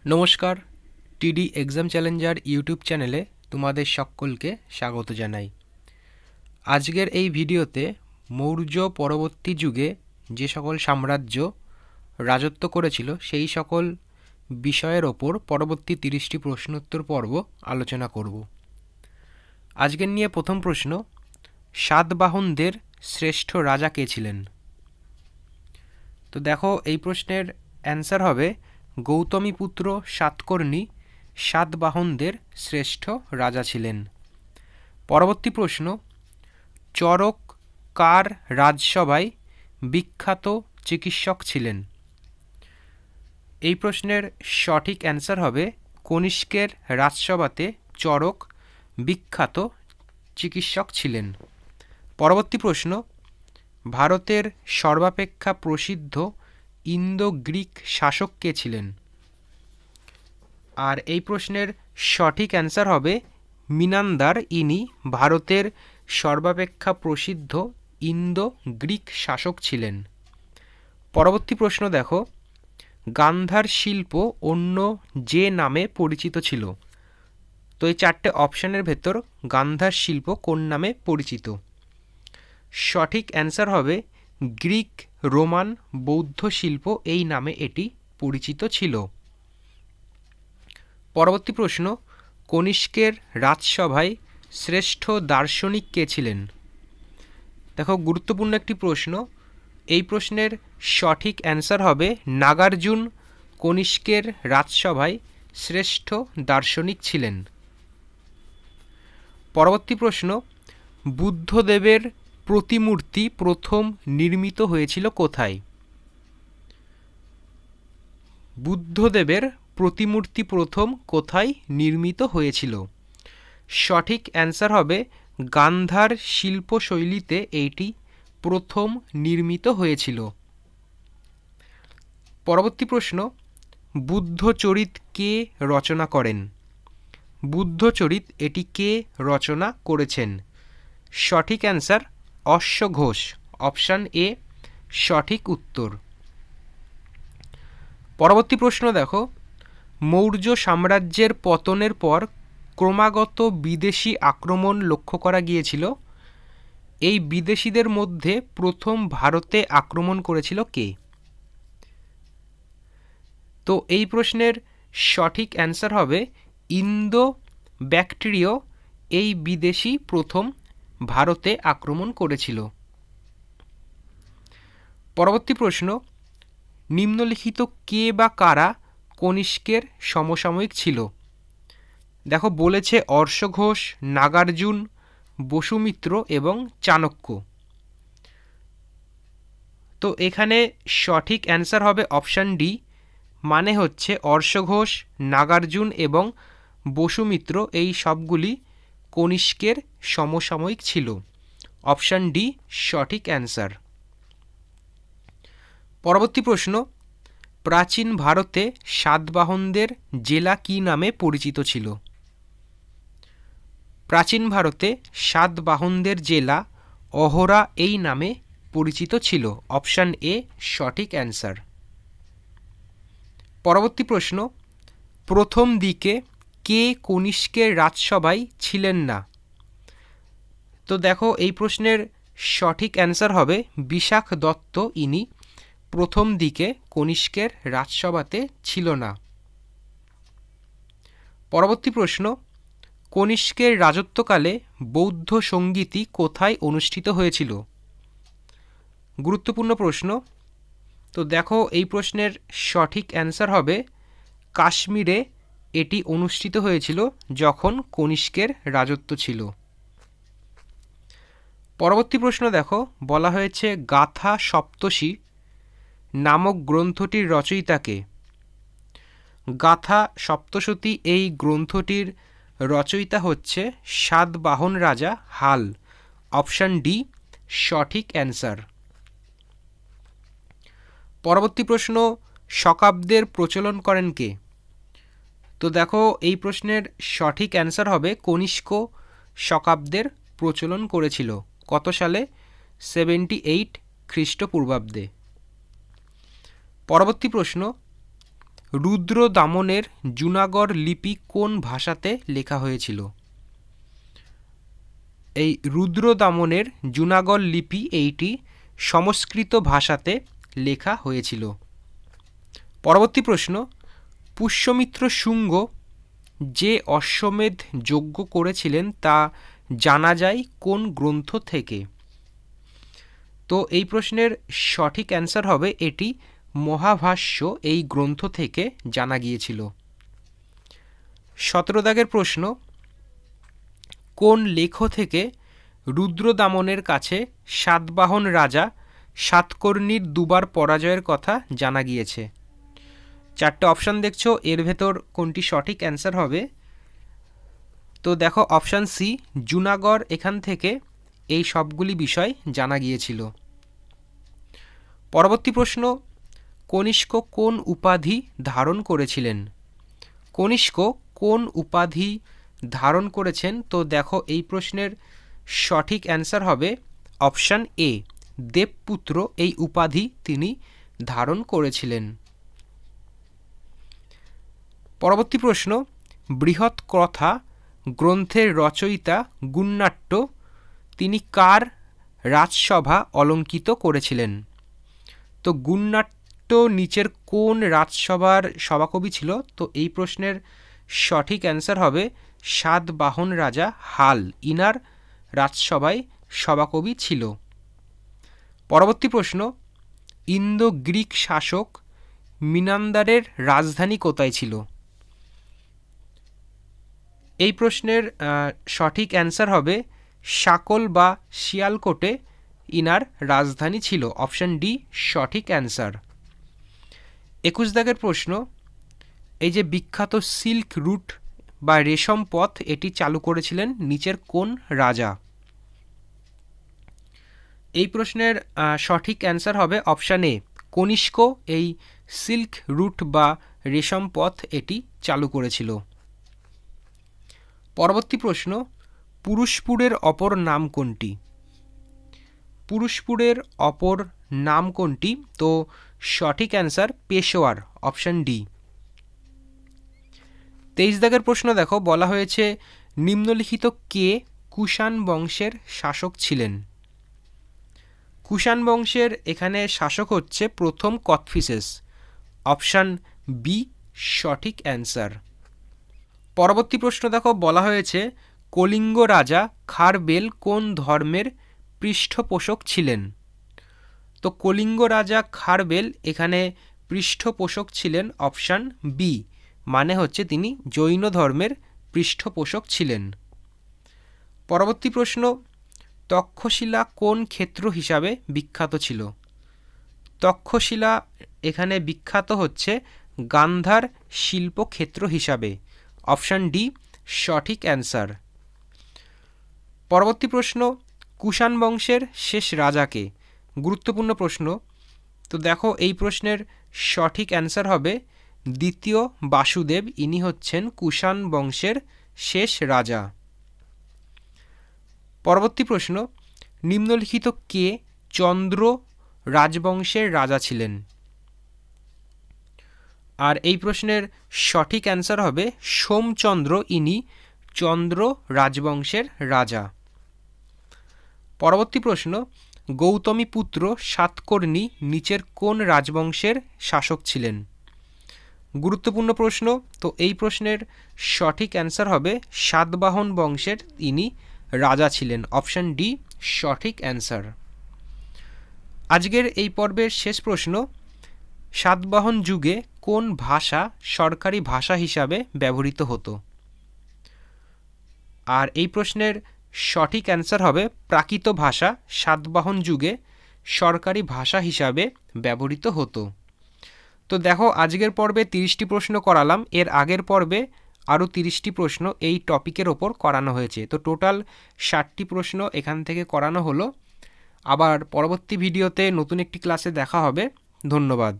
নমস্কার, টিডি exam Challenger YouTube চ্যানেলে তোমাদের সকলকে স্বাগত জানাই। আজকের এই ভিডিওতে মৌর্য পরবর্তী যুগে যে সকল সাম্রাজ্য রাজত্ব করেছিল সেই সকল বিষয়ের ওপর পরবর্তী 30টি প্রশ্নোত্তর পর্ব আলোচনা করব। আজকের নিয়ে প্রথম প্রশ্ন, সাতবাহনদের শ্রেষ্ঠ রাজা কে ছিলেন? তো দেখো, এই প্রশ্নের অ্যান্সার হবে গৌতমীপুত্র সাতকর্ণী সাতবাহনদের শ্রেষ্ঠ রাজা ছিলেন। পরবর্তী প্রশ্ন, চরক কার রাজসভায় বিখ্যাত চিকিৎসক ছিলেন? এই প্রশ্নের সঠিক অ্যান্সার হবে কনিষ্কের রাজসভাতে চরক বিখ্যাত চিকিৎসক ছিলেন। পরবর্তী প্রশ্ন, ভারতের সর্বাপেক্ষা প্রসিদ্ধ ইন্দো গ্রিক শাসক কে ছিলেন? আর এই প্রশ্নের সঠিক অ্যান্সার হবে মিনান্দার। ইনি ভারতের সর্বাপেক্ষা প্রসিদ্ধ ইন্দো গ্রিক শাসক ছিলেন। পরবর্তী প্রশ্ন দেখো, গান্ধার শিল্প অন্য যে নামে পরিচিত ছিল? তো এই চারটে অপশানের ভেতর গান্ধার শিল্প কোন নামে পরিচিত? সঠিক অ্যান্সার হবে গ্রিক রোমান বৌদ্ধ শিল্প এই নামে এটি পরিচিত ছিল। পরবর্তী প্রশ্ন, কনিষ্কের রাজসভায় শ্রেষ্ঠ দার্শনিক কে ছিলেন? দেখো, গুরুত্বপূর্ণ একটি প্রশ্ন। এই প্রশ্নের সঠিক অ্যান্সার হবে নাগার্জুন কনিষ্কের রাজসভায় শ্রেষ্ঠ দার্শনিক ছিলেন। পরবর্তী প্রশ্ন, বুদ্ধদেবের প্রতিমূর্তি প্রথম নির্মিত হয়েছিল কোথায়? বুদ্ধদেবের প্রতিমূর্তি প্রথম কোথায় নির্মিত হয়েছিল? সঠিক অ্যান্সার হবে গান্ধার শিল্পশৈলীতে এইটি প্রথম নির্মিত হয়েছিল। পরবর্তী প্রশ্ন, বুদ্ধচরিত কে রচনা করেন? বুদ্ধচরিত এটি কে রচনা করেছেন? সঠিক অ্যান্সার অশ্বঘোষ। অপশান এ সঠিক উত্তর। পরবর্তী প্রশ্ন দেখো, মৌর্য সাম্রাজ্যের পতনের পর ক্রমাগত বিদেশি আক্রমণ লক্ষ্য করা গিয়েছিল। এই বিদেশিদের মধ্যে প্রথম ভারতে আক্রমণ করেছিল কে? তো এই প্রশ্নের সঠিক অ্যান্সার হবে ইন্দো ব্যাকট্রিয় এই বিদেশি প্রথম ভারতে আক্রমণ করেছিল। পরবর্তী প্রশ্ন, নিম্নলিখিত কে বা কারা কনিষ্কের সমসাময়িক ছিল? দেখো, বলেছে অশ্বঘোষ, নাগার্জুন, বসুমিত্র এবং চাণক্য। তো এখানে সঠিক অ্যান্সার হবে অপশান ডি, মানে হচ্ছে অশ্বঘোষ, নাগার্জুন এবং বসুমিত্র এই সবগুলি কনিষ্কের সমসাময়িক ছিল। অপশান ডি সঠিক অ্যান্সার। পরবর্তী প্রশ্ন, প্রাচীন ভারতে সাতবাহনদের জেলা কি নামে পরিচিত ছিল? প্রাচীন ভারতে সাতবাহনদের জেলা অহরা এই নামে পরিচিত ছিল। অপশান এ সঠিক অ্যান্সার। পরবর্তী প্রশ্ন, প্রথম দিকে কে কনিষ্কের রাজসভায় ছিলেন না? তো দেখো, এই প্রশ্নের সঠিক অ্যান্সার হবে বিশাখ দত্ত। ইনি প্রথম দিকে কনিষ্কের রাজসভাতে ছিল না। পরবর্তী প্রশ্ন, কনিষ্কের রাজত্বকালে বৌদ্ধ সঙ্গীতি কোথায় অনুষ্ঠিত হয়েছিল? গুরুত্বপূর্ণ প্রশ্ন। তো দেখো, এই প্রশ্নের সঠিক অ্যান্সার হবে কাশ্মীরে এটি অনুষ্ঠিত হয়েছিল যখন কনিষ্কের রাজত্ব ছিল। পরবর্তী প্রশ্ন দেখো, বলা হয়েছে গাথা সপ্তশী নামক গ্রন্থটির রচয়িতাকে? গাথা সপ্তশতী এই গ্রন্থটির রচয়িতা হচ্ছে সাতবাহন রাজা হাল। অপশান ডি সঠিক অ্যান্সার। পরবর্তী প্রশ্ন, শকাব্দের প্রচলন করেন কে? তো দেখো, এই প্রশ্নের সঠিক অ্যান্সার হবে কনিষ্ক শকাব্দের প্রচলন করেছিল। কত সালে? 78 খ্রিস্টপূর্বাব্দে। পরবর্তী প্রশ্ন, রুদ্র দামনের জুনাগড় লিপি কোন ভাষাতে লেখা হয়েছিল? এই রুদ্র দামনের জুনাগড় লিপি এইটি সংস্কৃত ভাষাতে লেখা হয়েছিল। পরবর্তী প্রশ্ন, পুষ্যমিত্র শুঙ্গ যে অশ্বমেধ যজ্ঞ করেছিলেন তা জানা যায় কোন গ্রন্থ থেকে? তো এই প্রশ্নের সঠিক অ্যান্সার হবে এটি মহাভাষ্য এই গ্রন্থ থেকে জানা গিয়েছিল। 17 দাগের প্রশ্ন, কোন লেখ থেকে রুদ্রদামনের কাছে সাতবাহন রাজা সাতকর্ণীর দুবার পরাজয়ের কথা জানা গিয়েছে? 4টে অপশান দেখছো, এর ভেতর কোনটি সঠিক অ্যান্সার হবে? তো দেখো অপশান সি জুনাগড়, এখান থেকে এই সবগুলি বিষয় জানা গিয়েছিল। পরবর্তী প্রশ্ন, কনিষ্ক কোন উপাধি ধারণ করেছিলেন? কনিষ্ক কোন উপাধি ধারণ করেছেন? তো দেখো এই প্রশ্নের সঠিক অ্যান্সার হবে অপশান এ দেবপুত্র এই উপাধি তিনি ধারণ করেছিলেন। পরবর্তী প্রশ্ন, বৃহৎ কথা গ্রন্থের রচয়িতা গুণনাট্য তিনি কার রাজসভা অলঙ্কিত করেছিলেন? তো গুণনাট্য নিচের কোন রাজসভার সভাকবি ছিল? তো এই প্রশ্নের সঠিক অ্যান্সার হবে সাতবাহন রাজা হাল, ইনার রাজসভায় সভাকবি ছিল। পরবর্তী প্রশ্ন, ইন্দো গ্রিক শাসক মিনান্দারের রাজধানী কোথায় ছিল? এই প্রশ্নের সঠিক অ্যান্সার হবে সাকল বা শিয়ালকোটে ইনার রাজধানী ছিল। অপশান ডি সঠিক অ্যান্সার। 21 দাগের প্রশ্ন, এই যে বিখ্যাত সিল্ক রুট বা রেশম পথ এটি চালু করেছিলেন নিচের কোন রাজা? এই প্রশ্নের সঠিক অ্যান্সার হবে অপশান এ কনিষ্ক এই সিল্ক রুট বা রেশম পথ এটি চালু করেছিল। পরবর্তী প্রশ্ন, পুরুষপুরের অপর নাম কোনটি? পুরুষপুরের অপর নাম কোনটি? তো সঠিক অ্যান্সার পেশোয়ার, অপশান ডি। 23 দাগের প্রশ্ন দেখো, বলা হয়েছে নিম্নলিখিত কে কুষাণ বংশের শাসক ছিলেন? কুষাণ বংশের এখানে শাসক হচ্ছে প্রথম কথফিসেস, অপশান বি সঠিক অ্যান্সার। পরবর্তী প্রশ্ন দেখো, বলা হয়েছে কলিঙ্গ রাজা খারবেল কোন ধর্মের পৃষ্ঠপোষক ছিলেন? তো কলিঙ্গ রাজা খারবেল এখানে পৃষ্ঠপোষক ছিলেন অপশান বি, মানে হচ্ছে তিনি জৈন ধর্মের পৃষ্ঠপোষক ছিলেন। পরবর্তী প্রশ্ন, তক্ষশিলা কোন ক্ষেত্র হিসাবে বিখ্যাত ছিল? তক্ষশিলা এখানে বিখ্যাত হচ্ছে গান্ধার শিল্পক্ষেত্র হিসাবে, অপশান ডি সঠিক অ্যান্সার। পরবর্তী প্রশ্ন, কুষাণ বংশের শেষ রাজাকে? গুরুত্বপূর্ণ প্রশ্ন। তো দেখো এই প্রশ্নের সঠিক অ্যান্সার হবে দ্বিতীয় বাসুদেব, ইনি হচ্ছেন কুষাণ বংশের শেষ রাজা। পরবর্তী প্রশ্ন, নিম্নলিখিত কে চন্দ্র রাজবংশের রাজা ছিলেন? আর এই প্রশ্নের সঠিক অ্যান্সার হবে সোমচন্দ্র, ইনি চন্দ্র রাজবংশের রাজা। পরবর্তী প্রশ্ন, গৌতমী পুত্র সাতকর্ণী নিচের কোন রাজবংশের শাসক ছিলেন? গুরুত্বপূর্ণ প্রশ্ন। তো এই প্রশ্নের সঠিক অ্যান্সার হবে সাতবাহন বংশের ইনি রাজা ছিলেন, অপশান ডি সঠিক অ্যান্সার। আজকের এই পর্বের শেষ প্রশ্ন, সাতবাহন যুগে কোন ভাষা সরকারি ভাষা হিসাবে ব্যবহৃত হতো? আর এই প্রশ্নের সঠিক অ্যান্সার হবে প্রাকৃত ভাষা সাতবাহন যুগে সরকারি ভাষা হিসাবে ব্যবহৃত হতো। তো দেখো আজকের পর্বে 30টি প্রশ্ন করালাম, এর আগের পর্বে আরও 30টি প্রশ্ন এই টপিকের ওপর করানো হয়েছে। তো টোটাল 60টি প্রশ্ন এখান থেকে করানো হলো। আবার পরবর্তী ভিডিওতে নতুন একটি ক্লাসে দেখা হবে। ধন্যবাদ।